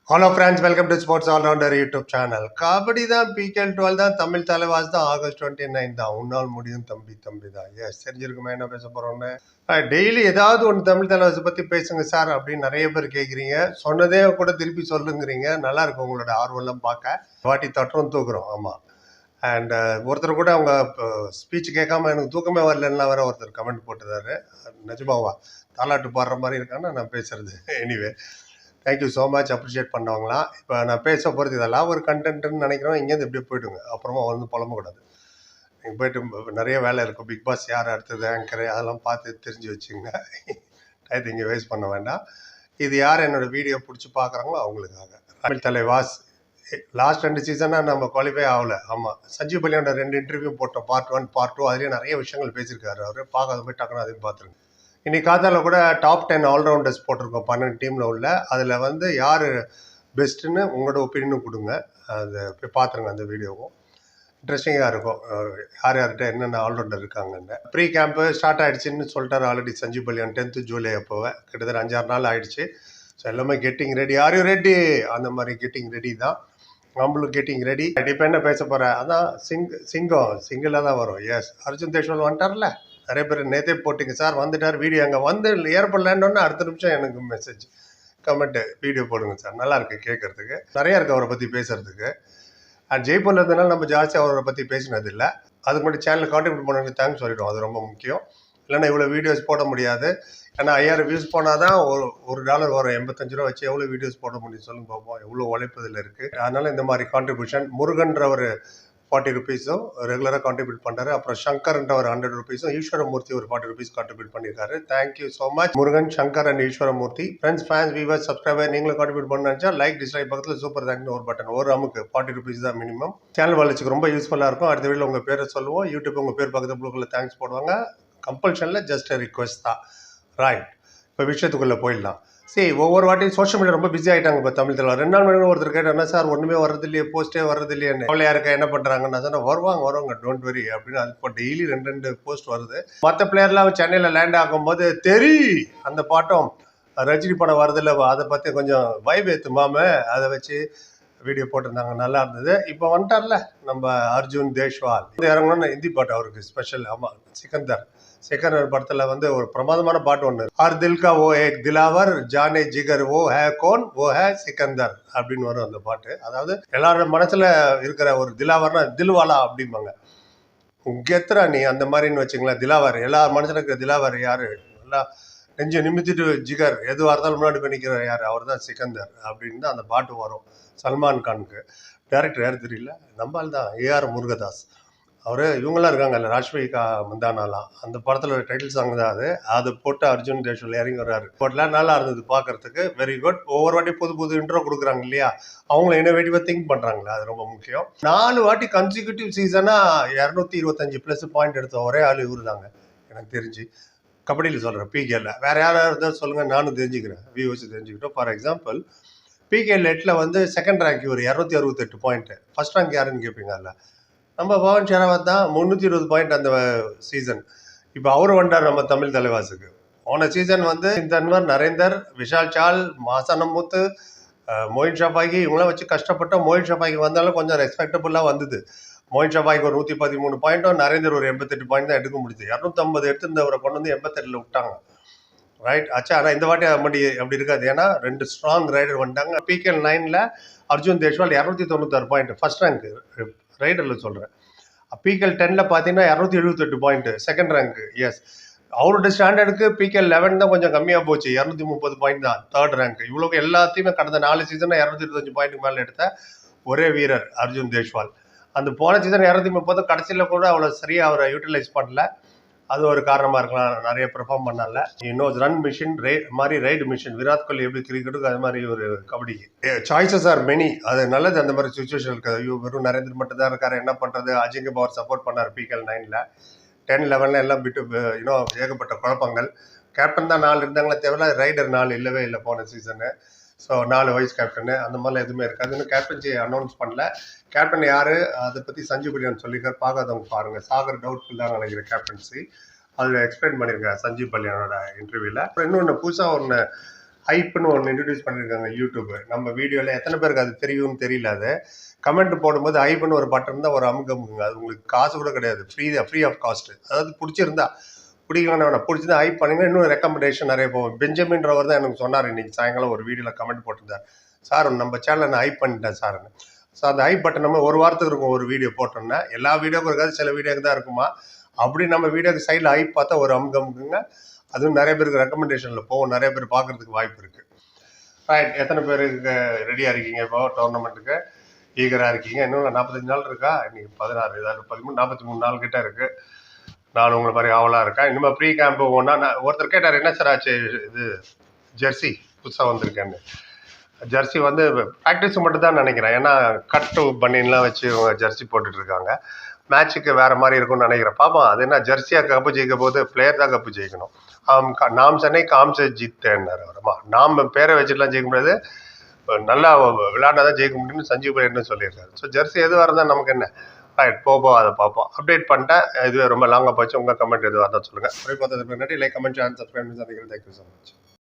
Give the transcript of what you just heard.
Hello friends, welcome to sports all rounder YouTube channel. Kabaddi தான் PKL 12 தான், தமிழ் தலைவாஸ் தான், ஆகஸ்ட் 29 தான். உன்னால் முடியும் தம்பி தம்பி தான். எஸ், தெரிஞ்சிருக்குமே என்ன பேச போகிறோன்னு. டெய்லி ஏதாவது ஒன்று தமிழ் தலைவாசை பற்றி பேசுங்க சார் அப்படின்னு நிறைய பேர் கேட்குறீங்க. சொன்னதே கூட திருப்பி சொல்லுங்கிறீங்க. நல்லா இருக்கும் உங்களோட ஆர்வம்லாம் பார்க்க. வாட்டி தொட்டுறோம் தூக்குறோம். ஆமாம். அண்ட் ஒருத்தர் கூட அவங்க ஸ்பீச் கேட்காம எனக்கு தூக்கமே வரலன்னா வேற ஒருத்தர் கமெண்ட் போட்டுருந்தாரு. நிஜமாவா தாலாட்டு பாடுற மாதிரி இருக்கான்னு நான் பேசுறது. Anyway, thank you so much. Appreciate பண்ணவங்களாம். இப்போ நான் பேச போகிறது இதெல்லாம் ஒரு கண்டென்ட்னு நினைக்கிறோம். இங்கேருந்து இப்படியே போய்டுங்க. அப்புறமா வந்து புலம்பக்கூடாது. நீங்கள் போய்ட்டு நிறைய வேலை இருக்கும். பிக் பாஸ் யார் அடுத்தது ஆங்கரு அதெல்லாம் பார்த்து தெரிஞ்சு வச்சுங்க. டயத்தை இங்கே வேஸ்ட் பண்ண வேண்டாம். இது யார் என்னோடய வீடியோ பிடிச்சி பார்க்குறாங்களோ அவங்களுக்காக. தமிழ் தலைவாஸ் லாஸ்ட் 2 சீசனாக நம்ம குவாலிஃபை ஆகலை. ஆமாம், சஞ்சீவ் பல்லியோட 2 இன்டர்வியூ போட்டோம். Part 1 part 2. அதுலேயே நிறைய விஷயங்கள் பேசியிருக்காரு. அவர் பார்க்காத போய் டக்குன்னு அதையும் பார்த்துருங்க. இன்னைக்கு காத்தால கூட டாப் 10 ஆல்ரவுண்டர்ஸ் போட்டிருக்கோம் 12 டீமில் உள்ள. அதில் வந்து யார் பெஸ்ட்டுன்னு உங்களோட ஒப்பீனியனும் கொடுங்க. அதை போய் பார்த்துருங்க. அந்த வீடியோவும் இன்ட்ரெஸ்டிங்காக இருக்கும். யார் யார்கிட்ட என்னென்ன ஆல்ரவுண்டர் இருக்காங்கன்னு. ப்ரீ கேம்ப்பு ஸ்டார்ட் ஆகிடுச்சின்னு சொல்லிட்டார் ஆல்ரெடி சஞ்சீவ் பல்லியான். 10th ஜூலை அப்போவே கிட்டத்தட்ட 5-6 நாள் ஆகிடுச்சு. ஸோ எல்லாமே getting ready. Are you ready? அந்த மாதிரி கெட்டிங் ரெடி தான். நம்மளும் கெட்டிங் ரெடி. இப்போ என்ன பேச போகிறேன், அதான் சிங்கிளாக தான் வரும். எஸ், அர்ஜுன் தேஷ்வால் வந்துட்டார்ல. நிறைய பேர் நேற்றே போட்டிங்க சார் வந்துட்டார், வீடியோ அங்கே வந்து ஏர்போர்ட் லேண்டோன்னு அடுத்த நிமிஷம் எனக்கு மெசேஜ் கமெண்ட்டு, வீடியோ போடுங்க சார். நல்லா இருக்குது கேட்குறதுக்கு. நிறையா இருக்குது அவரை பற்றி பேசுகிறதுக்கு. அண்ட் ஜெய்ப்பூரில் இருந்தனால நம்ம ஜாஸ்தி அவரை பற்றி பேசினது இல்லை. அதுக்கு மட்டும் சேனல் கான்ட்ரிபியூட் பண்ணி தேங்க்ஸ் சொல்லிடுவோம். அது ரொம்ப முக்கியம். இல்லைன்னா இவ்வளோ வீடியோஸ் போட முடியாது. ஏன்னா 5000 வியூஸ் போனால் தான் ஒரு $1 வரும். 85 ரூபா வச்சு எவ்வளோ வீடியோஸ் போட முடியும் சொல்லுங்க பார்ப்போம். எவ்வளோ உழைப்பதில் இருக்குது. அதனால் இந்த மாதிரி கான்ட்ரிபியூஷன். முருகன்ற ஒரு 40 ருபீஸும் ரெகுலராக கான்ட்ரிபியூட் பண்ணுறாரு. அப்புறம் சங்கர்ன்ற ஒரு 100 ருபீஸும், ஈஸ்வரமூர்த்தி ஒரு 40 ருபீஸ் கான்ட்ரிபியூட் பண்ணியிருக்காரு. Thank you so much Murugan, Shankar and Eswaramoorthy. Friends, fans, viewers, subscriber நீங்களும் கான்ட்ரிபியூட் பண்ண நினச்சா லைக், டிஸ்லைக் பக்கத்தில் சூப்பர் தேங்க்னு ஒரு பட்டன். ஒரு அமுக்கு 40 ருபீஸ் தான் மினிமம். சேனல் வளர்ச்சிக்கு ரொம்ப யூஸ்ஃபுல்லாக இருக்கும். அடுத்த வீடியோவில் உங்கள் பேரை சொல்லுவோம். யூடியூப் உங்கள் பேர் பக்கத்தில் ப்ளூக்கில் தேங்க்ஸ் போடுவாங்க. கம்பல்ஷனில் ஜஸ்ட் ரிக்வெஸ்ட் தான். ரைட், இப்போ விஷயத்துக்குள்ளே போயிடலாம். சரி, ஒவ்வொரு வாட்டியும் சோஷியல் மீடியா ரொம்ப பிஸி ஆகிட்டாங்க. இப்போ தமிழ் தலைவர் 2 நாள் முன்னாடி ஒருத்தர் கேட்டால் என்ன சார் ஒன்றுமே வர்றது இல்லையே, போஸ்ட்டே வர்றது இல்லையே, அவளையா இருக்கா, என்ன பண்ணுறாங்கன்னு. நான் சொன்னேன் வருவாங்க டோன்ட் வரி அப்படின்னு. அது இப்போ டெய்லி 2 போஸ்ட் வருது. மற்ற பிளேயர்லாம் சென்னையில் லேண்ட் ஆகும்போது அந்த பாட்டம் ரஜினி படம் வருதில்ல, அதை பற்றி கொஞ்சம் வைப் ஏற்றுமாம அதை வச்சு வீடியோ போட்டிருந்தாங்க. நல்லா இருந்தது. இப்போ வந்துட்டார்ல நம்ம அர்ஜுன் தேஷ்வால், இறங்கணும்னு ஹிந்தி பாட்டு அவருக்கு ஸ்பெஷல். ஆமாம், சிக்கந்தர் படத்தில் வந்து ஒரு பிரமாதமான பாட்டு ஒன்று, ஹர் தில் கா ஓ ஏக் திலாவர் ஜானே ஜிகர் ஓ ஹே கோன் ஓ ஹே சிக்கந்தர் அப்படின்னு வரும் அந்த பாட்டு. அதாவது எல்லாரோட மனசுல இருக்கிற ஒரு திலாவர்னா தில்வாலா அப்படிம்பாங்க. கெத்துறா நீ அந்த மாதிரின்னு வச்சுங்களேன். திலாவர் எல்லா மனசுல இருக்கிற திலாவர் யாரு, நல்லா நெஞ்சு நிமித்திட்டு ஜிகர் எதுவாக இருந்தாலும் முன்னாடி பண்ணிக்கிற யார், அவர் தான் சிக்கந்தர் அப்படின்னு தான் அந்த பாட்டு வரும். சல்மான் கானுக்கு. டேரக்டர் யார் தெரியல, நம்மால் தான் ஏஆர் முருகதாஸ். அவர் இவங்களாம் இருக்காங்கல்ல, ராஷ்மிகா மந்தானாலாம். அந்த படத்தில் டைட்டில் சாங் தான் அது போட்டு அர்ஜுன் தேஷ்வால் இறங்கி வர்றாரு. போட்டெலாம் நல்லா இருந்தது பார்க்கறதுக்கு. Very good. ஒவ்வொரு வாட்டி புது இன்ட்ரோ கொடுக்குறாங்க இல்லையா, அவங்கள இன்னோவேட்டிவாக திங்க் பண்ணுறாங்களா, அது ரொம்ப முக்கியம். 4 வாட்டி கன்சிக்யூட்டிவ் சீசனாக 225+ பாயிண்ட் எடுத்த ஒரே ஆள் இவர் தாங்க எனக்கு தெரிஞ்சு. கபடியில் சொல்கிறேன், பிகேல வேறு யாராவது இருந்தால் சொல்லுங்கள், நானும் தெரிஞ்சுக்கிறேன், வியூவர்ஸ் தெரிஞ்சுக்கிட்டோம். ஃபார் எக்ஸாம்பிள் பிகேஎல் 8ல் வந்து செகண்ட் ரேங்க் இவர் 268 பாயிண்ட்டு. ஃபர்ஸ்ட் ரேங்க் யாருன்னு கேட்பீங்க. அதில் நம்ம பவன் ஷெராவத் தான் 320 பாயிண்ட் அந்த சீசன். இப்போ அவரு வந்தார் நம்ம தமிழ் தலைவாசுக்கு. போன சீசன் வந்து தன்வர், நரேந்தர், விஷால் சால், மாசானமுத்து, மோயின் ஷபாகி இவங்களாம் வச்சு கஷ்டப்பட்டோம். மோயின் ஷபாகி வந்தாலும் கொஞ்சம் ரெஸ்பெக்டபுளாக வந்தது. மோயின் ஷபாகிக்கு ஒரு 113 பாயிண்ட்டும், நரேந்தர் ஒரு 88 பாயிண்ட் தான் எடுக்க முடியுது. 250 எடுத்திருந்தவரை கொண்டு வந்து 88ல் விட்டாங்க. ரைட் ஆச்சா. ஆனால் இந்த வாட்டி அப்படி இருக்காது. ஏன்னா 2 ஸ்ட்ராங் ரைடர் வந்துட்டாங்க. பிகேஎல் 9ல் Arjun Deshwal 296 point first rank ரைடரில் சொல்கிறேன். பிகேஎல் 10ல் பார்த்தீங்கன்னா 278 பாயிண்ட் செகண்ட் ரேங்க். எஸ், அவரோட ஸ்டாண்டர்டுக்கு பிகேஎல் 11 தான் கொஞ்சம் கம்மியாக போச்சு. 230 பாயிண்ட் தான் தேர்ட் ரேங்க். இவ்வளோ எல்லாத்தையுமே கடந்த 4 சீசனில் 225 பாயிண்ட்டுக்கு மேலே எடுத்த ஒரே வீரர் அர்ஜுன் தேஷ்வால். அந்த போன சீசன் 230 கடைசியில் கூட அவ்வளோ சரியாக அவரை யூட்டிலைஸ் பண்ணல. அது ஒரு காரணமாக இருக்கலாம். நிறைய பெர்ஃபார்ம் பண்ணல. இன்னும் ரன் மிஷின் மாதிரி ரைடு மிஷின். விராட் கோலி எப்படி கிரிக்கெட்டுக்கு அது மாதிரி ஒரு கபடிக்கு சாய்ஸஸ் ஆர் மெனி. அது நல்லது. அந்த மாதிரி சுச்சுவேஷன் இருக்குது. ஐயோ வெறும் நரேந்திர மட்டும் தான் இருக்காரு, என்ன பண்ணுறது. அஜிங்க பவர் சப்போர்ட் பண்ணார் பிகேஎல் 9ல். 10, 11 எல்லாம் விட்டு ஏகப்பட்ட குழப்பங்கள். கேப்டன் தான் 4 இருந்தாங்களே தேவையில்ல, ரைடர் 4 இல்லவே இல்லை போன சீசனு. ஸோ 4 வைஸ் கேப்டனு அந்த மாதிரிலாம் எதுவுமே இருக்காது. இன்னும் கேப்டன்சி அனௌன்ஸ் பண்ணல. கேப்டன் யார் அதை பற்றி சஞ்சீவ் பல்லியான் சொல்லியிருக்காரு. பார்க்காதவங்க பாருங்கள். சாகர் டவுட்ஃபுல் தான் நினைக்கிறேன் கேப்டன்சி. அதில் எக்ஸ்பிளைன் பண்ணியிருக்கேன் சஞ்சீவ் பல்லியானோட இன்டர்வியூவில். அப்புறம் இன்னொன்று புதுசாக ஒன்று ஹைப்னு ஒன்று இன்ட்ரடியூஸ் பண்ணியிருக்காங்க யூடியூப். நம்ம வீடியோவில் எத்தனை பேருக்கு அது தெரியும்னு தெரியல. அது கமெண்ட் போடும்போது ஹைப்னு ஒரு பட்டன் தான், ஒரு அமுக்குங்க. அது உங்களுக்கு காசு கூட கிடையாது, ஃப்ரீ ஆஃப் காஸ்ட். அதாவது பிடிச்சிருந்தா பிடிக்கலன்னா வேணாம், பிடிச்சிருந்தா ஹைப் பண்ணுங்க. இன்னும் ரெக்கமெண்டேஷன் நிறைய போகும். பெஞ்சமின்றவர் தான் எனக்கு சொன்னார் இன்னைக்கு சாயங்காலம் ஒரு வீடியோவில் கமெண்ட் போட்டிருந்தார். சார் நம்ம சேனலை நான் ஹைப் பண்ணிட்டேன் சார்னு. ஸோ அந்த ஹைப் பட்டன் நம்ம ஒரு வாரத்துக்கு இருக்கும். ஒரு வீடியோ போட்டோம்னா எல்லா வீடியோக்கும் இருக்காது, சில வீடியோக்கு தான் இருக்குமா. அப்படி நம்ம வீடியோக்கு சைடில் ஹைப் பார்த்தா ஒரு அமுக்குங்க. அதுவும் நிறைய பேருக்கு ரெக்கமெண்டேஷனில் போகும், நிறைய பேர் பார்க்கறதுக்கு வாய்ப்பு இருக்குது. ரைட், எத்தனை பேருக்கு ரெடியாக இருக்கீங்க இப்போ டோர்னமெண்ட்டுக்கு ஈகராக இருக்கீங்க? இன்னும் 45 நாள் இருக்கா? இன்னைக்கு 16, 13, 43 நாள் கிட்ட இருக்குது. நான் உங்களை மாதிரி ஆவலாக இருக்கேன். இனிமேல் ப்ரீ கேம்ப் போகணும்னா ஒருத்தர் கேட்டார், என்ன சார் ஆச்சு இது ஜெர்சி புதுசாக வந்திருக்கேன்னு. ஜெர்சி வந்து ப்ராக்டிஸ் மட்டும் தான் நினைக்கிறேன். ஏன்னா கட்டு பனின்லாம் வச்சு இவங்க ஜெர்சி போட்டுட்டு இருக்காங்க. மேட்சுக்கு வேற மாதிரி இருக்கும்னு நினைக்கிறேன். பாப்போம், அது என்ன ஜெர்சியாக கப்பு ஜெயிக்க போது, பிளேயர் தான் கப்பு ஜெயிக்கணும். நாம் சென்னை காம்சே ஜீத்தேன்னாரு வருமா. நாம் பேரை வச்சுட்டுலாம் ஜெயிக்க முடியாது, நல்லா விளையாண்டா தான் ஜெயிக்க முடியும்னு சஞ்சீவ் பையர்னு சொல்லியிருக்காரு. ஸோ ஜெர்சி எதுவாக இருந்தால் நமக்கு என்ன. ரைட், போவோம், அதை பார்ப்போம். அப்டேட் பண்ணிட்டேன். இதுவே ரொம்ப லாங்காக போச்சு. உங்கள் கமெண்ட் எதுவாக இருந்தால் சொல்லுங்கள். பார்த்ததுக்கு முன்னாடி like, comment, share, subscribe. Thank you so much.